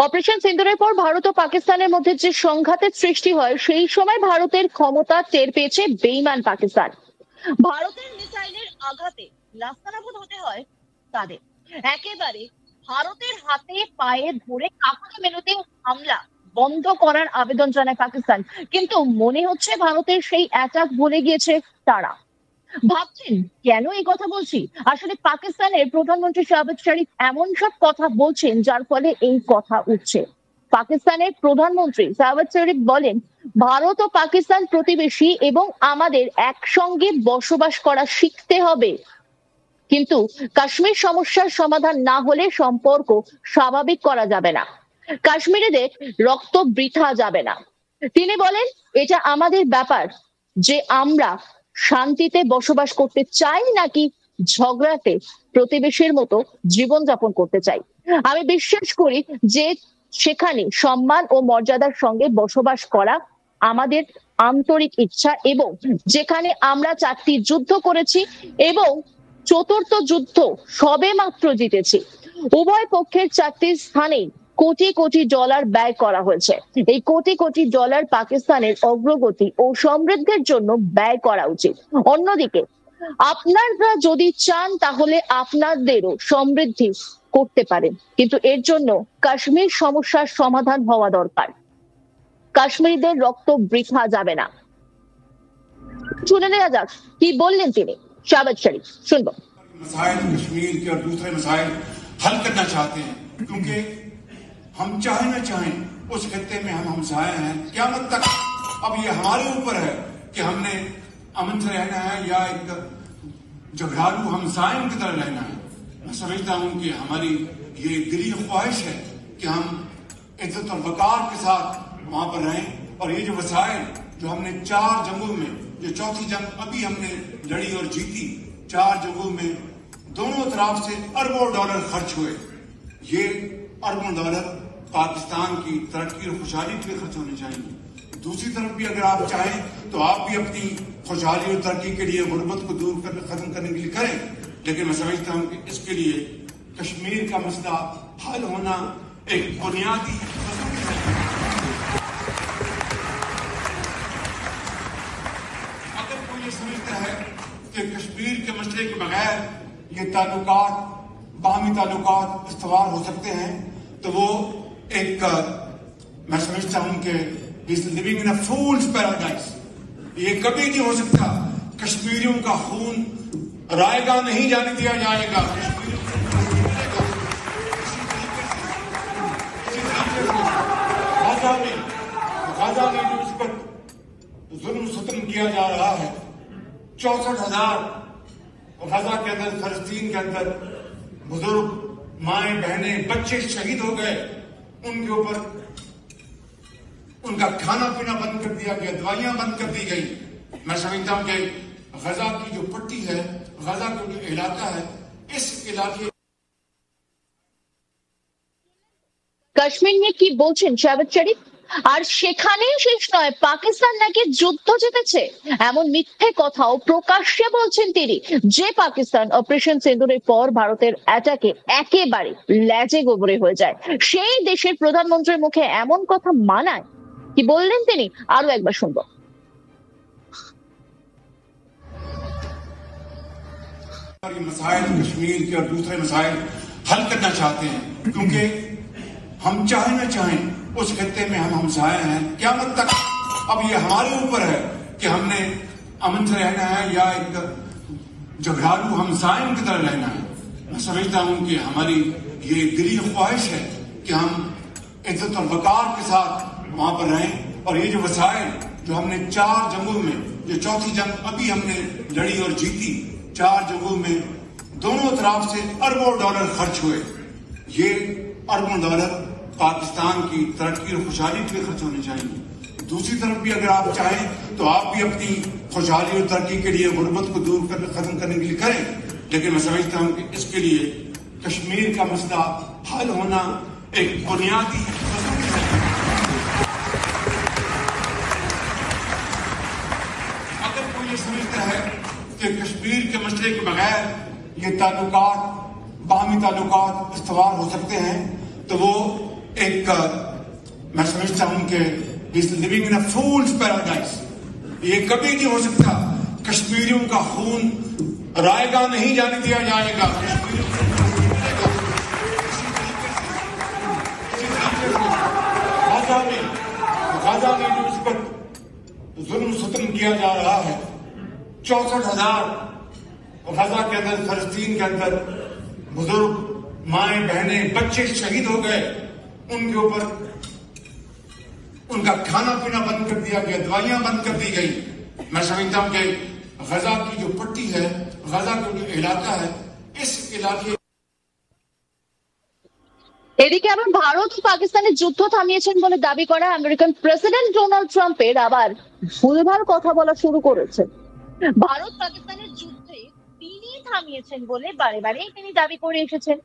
Operation সিন্দুরের পর ভারত ও পাকিস্তানের মধ্যে যে সংঘাতের সৃষ্টি হয় সেই সময় ভারতের ক্ষমতা টের পেয়েছে বেঈমান পাকিস্তান। ভারতের মিসাইলের আঘাতে নাস্তানাবুদ হতে হয় তাদের। একেবারে ভারতের হাতে পায়ে ধরে কাপড়ে মেনুতে হামলা বন্ধ করার আবেদন জানায় পাকিস্তান, কিন্তু মনে হচ্ছে ভারতের সেই অ্যাটাক ভুলে গিয়েছে তারা। ভাবছেন কেন এই কথা বলছি? আসলে পাকিস্তানের প্রধানমন্ত্রী শাহবাজ শরীফ এমন সব কথা বলছেন যার ফলে এই কথা উঠছে। পাকিস্তানের প্রধানমন্ত্রী শাহবাজ শরীফ বলেন, ভারত ও পাকিস্তান প্রতিবেশী এবং আমাদের একসঙ্গে বসবাস করা শিখতে হবে, কিন্তু কাশ্মীর সমস্যার সমাধান না হলে সম্পর্ক স্বাভাবিক করা যাবে না, কাশ্মীরিদের রক্ত বৃথা যাবে না। তিনি বলেন, এটা আমাদের ব্যাপার যে আমরা শান্তিতে বসবাস করতে চাই নাকি ঝগড়াতে প্রতিবেশীর মতো জীবনযাপন করতে চাই। আমি বিশ্বাস করি যে সেখানে সম্মান ও মর্যাদার সঙ্গে বসবাস করা আমাদের আন্তরিক ইচ্ছা, এবং যেখানে আমরা 4টি যুদ্ধ করেছি এবং চতুর্থ যুদ্ধ সবে মাত্র জিতেছি, উভয় পক্ষের 4টি স্থানেই কোটি কোটি ডলার ব্যয় করা হয়েছে। এই কোটি কোটি ডলার পাকিস্তানের অগ্রগতি ও সমৃদ্ধির জন্য ব্যয় করা উচিত। অন্যদিকে আপনারা যদি চান তাহলে আপনাদেরও সমৃদ্ধি করতে পারেন, কিন্তু এর জন্য কাশ্মীর সমস্যার সমাধান হওয়া দরকার। কাশ্মীরিদের রক্ত বৃথা যাবে না। শুনে নেওয়া যাক কি বললেন তিনি, শাহবাজ শরীফ। শুনবো। मसाइल कश्मीर के और दूसरे मसाइल हल करना चाहते हैं, क्योंकि हम चाहे न चाहें उस खत्ते में हम हमसाए हैं। क़यामत तक अब ये हमारे ऊपर है कि हमने अमन से रहना है या एक झगड़ालू हमसायों की तरह रहना है। मैं समझता हूं कि हमारी ये दिली ख्वाहिश है कि हम इज्जत और वकार के साथ वहां पर रहें, और ये जो वसाइल जो हमने 4 जंगों में, जो चौथी जंग अभी हमने लड़ी और जीती, 4 जंगों में दोनों तरफ से अरबों डॉलर खर्च हुए। ये अरबों डॉलर पाकिस्तान की तरक्की और खुशहाली के लिए खर्च होने चाहिए। दूसरी तरफ भी अगर आप चाहें तो आप भी अपनी खुशहाली और तरक्की के लिए गुर्बत को दूर कर खत्म करने के लिए करें, लेकिन मैं समझता हूं कि इसके लिए कश्मीर का मसला हल होना एक बुनियादी अगर कोई ये समझता है कि कश्मीर के मसले के बगैर ये ताल्लुकात, बाहमी ताल्लुकात इस्तवार हो सकते हैं, तो वो एक मैं समझता हूं कि इस living in a fools paradise. ये कभी नहीं हो सकता। कश्मीरियों का खून रायगा नहीं जाने दिया जाएगा। गाजा में जो इस पर जुल्म सतम किया जा रहा है, 64,000 गाजा के अंदर, फलस्तीन के अंदर बुजुर्ग, माएं, बहनें, बच्चे शहीद हो गए। उनके ऊपर उनका खाना पीना बंद कर दिया गया, दवाइयां बंद कर दी गई। मैं समझता हूं कि गजा की जो पट्टी है, गजा का जो इलाका है, इस इलाके কাশ্মীর নিয়ে কি বলছেন শাহবাজ শরীফ? আর সেখানেই শেষ নয়, পাকিস্তান নাকি যুদ্ধ জিতেছে এমন মিথ্যে কথাও প্রকাশ্যে বলছেন তিনি। যে পাকিস্তান অপারেশন সিন্দুরের পর ভারতের অ্যাটাকে একেবারে ল্যাজে গোবরে হয়ে যায়, সেই দেশের প্রধানমন্ত্রীর মুখে এমন কথা মানায়? কি বললেন তিনি, আরো একবার শুনবো। मसाइल कश्मीर के और दूसरे मसाइल हल करना चाहते हैं, क्योंकि हम चाहे न चाहें उस खत्ते में हम हमसाए हैं। क़यामत तक अब ये हमारे ऊपर है कि हमने अमन से रहना है या एक झगड़ालू हमसायों की तरह रहना है। मैं समझता हूं कि हमारी ये दिली ख्वाहिश है कि हम इज्जत और वकार के साथ वहां पर रहें, और ये जो वसाइल जो हमने 4 जंगों में, जो चौथी जंग अभी हमने लड़ी और जीती, 4 जंगों में दोनों तरफ से अरबों डॉलर खर्च हुए। ये अरबों डॉलर पाकिस्तान की तरक्की और खुशहाली के लिए खर्च होने चाहिए। दूसरी तरफ भी अगर आप चाहें तो आप भी अपनी खुशहाली और तरक्की के लिए गुर्बत को दूर कर खत्म करने के लिए करें, लेकिन मैं समझता हूं कि इसके लिए कश्मीर का मसला हल होना एक बुनियादी अगर कोई ये समझता है कि कश्मीर के मसले के बगैर ये ताल्लुकात, बाहमी ताल्लुकात इस्तवार हो सकते हैं, तो वो एक मैं समझता हूं कि living in a fools paradise. ये कभी नहीं हो सकता। कश्मीरियों का खून रायगा नहीं जाने दिया जाएगा। गाजा में जो इस पर जुल्म सतम किया जा रहा है, 64,000 गाजा के अंदर, फलस्तीन के अंदर बुजुर्ग, माए, बहनें, बच्चे शहीद हो गए। उनके ऊपर उनका खाना पीना बंद कर दिया गया, दवाइयां बंद कर दी गई। मैं समझता हूं कि गजा की जो पट्टी है, गजा का जो इलाका है, इस इलाके এদিকে আবার ভারত ও পাকিস্তানের যুদ্ধ থামিয়েছেন বলে দাবি করা আমেরিকান প্রেসিডেন্ট ডোনাল্ড ট্রাম্পের আবার ভুলভাল কথা বলা শুরু করেছে। ভারত পাকিস্তানের যুদ্ধে তিনি থামিয়েছেন বলে বারে বারে তিনি দাবি করে এসেছেন,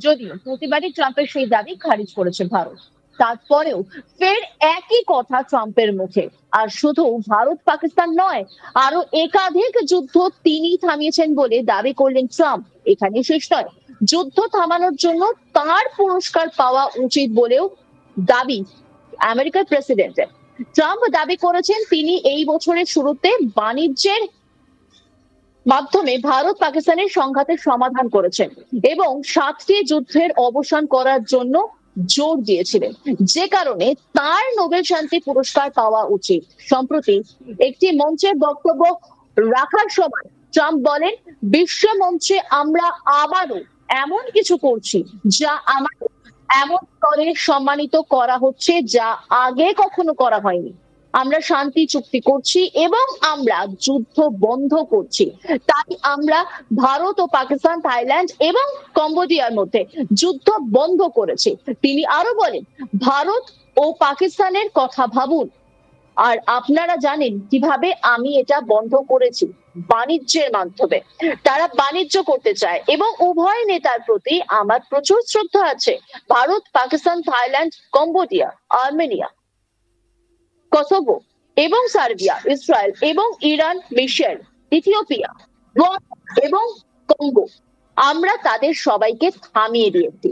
যদিও প্রতিবারই ট্রাম্পের সেই দাবি খারিজ করেছে ভারত। তারপরেও ফের একই কথা ট্রাম্পের মুখে। আর শুধু ভারত পাকিস্তান নয়, আরো একাধিক যুদ্ধ তিনি থামিয়েছেন বলে দাবি করলেন ট্রাম্প। এখানে শেষ নয়, যুদ্ধ থামানোর জন্য তার পুরস্কার পাওয়া উচিত বলেও দাবি আমেরিকার প্রেসিডেন্টের। ট্রাম্প দাবি করেছেন তিনি এই বছরের শুরুতে বাণিজ্যের মাধ্যমে ভারত পাকিস্তানের সংঘাতের সমাধান করেছেন এবং 7টি যুদ্ধের অবসান করার জন্য জোর দিয়েছিলেন, যে কারণে তার নোবেল শান্তি পুরস্কার পাওয়া উচিত। সম্প্রতি একটি মঞ্চের বক্তব্য রাখার সময় ট্রাম্প বলেন, বিশ্ব মঞ্চে আমরা আবারও এমন কিছু করছি যা আমাদের এমন স্তরে সম্মানিত করা হচ্ছে যা আগে কখনো করা হয়নি। আমরা শান্তি চুক্তি করছি এবং আমরা যুদ্ধ বন্ধ করছি। তাই আমরা ভারত ও পাকিস্তান, থাইল্যান্ড এবং কম্বোডিয়ার মধ্যে যুদ্ধ বন্ধ করেছি। তিনি আরো বলেন, ভারত ও পাকিস্তানের কথা ভাবুন। আর আপনারা জানেন কিভাবে আমি এটা বন্ধ করেছি, বাণিজ্যের মাধ্যমে। তারা বাণিজ্য করতে চায় এবং উভয় নেতার প্রতি আমার প্রচুর শ্রদ্ধা আছে। Bharat, Pakistan, Thailand, Cambodia, Armenia, Kosovo এবং সার্বিয়া, ইসরায়েল এবং ইরান, মিশেল, ইথিওপিয়া এবং কঙ্গো, আমরা তাদের সবাইকে থামিয়ে দিয়েছি।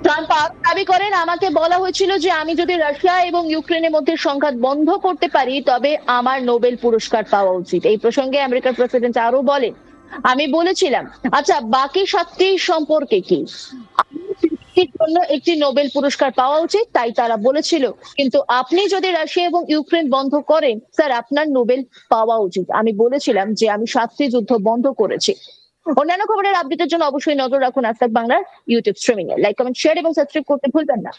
ট্রাম্প দাবি করেন, আমাকে বলা হয়েছিল যে আমি যদি রাশিয়া এবং ইউক্রেনের মধ্যে সংঘাত বন্ধ করতে পারি তবে আমার নোবেল পুরস্কার পাওয়া উচিত। এই প্রসঙ্গে আমেরিকার প্রেসিডেন্ট আরো বলেন, আমি বলেছিলাম, আচ্ছা বাকি 7টি সম্পর্কে কি? জন্য একটি নোবেল পুরস্কার পাওয়া উচিত, তাই তারা বলেছিল। কিন্তু আপনি যদি রাশিয়া এবং ইউক্রেন বন্ধ করেন, স্যার আপনার নোবেল পাওয়া উচিত। আমি বলেছিলাম যে আমি 7টি যুদ্ধ বন্ধ করেছি। অন্যান্য খবরের আপডেটের জন্য অবশ্যই নজর রাখুন আজ তাক বাংলার ইউটিউব স্ট্রিমিং এ। লাইক, কমেন্ট, শেয়ার এবং সাবস্ক্রাইব করতে ভুলবেন না।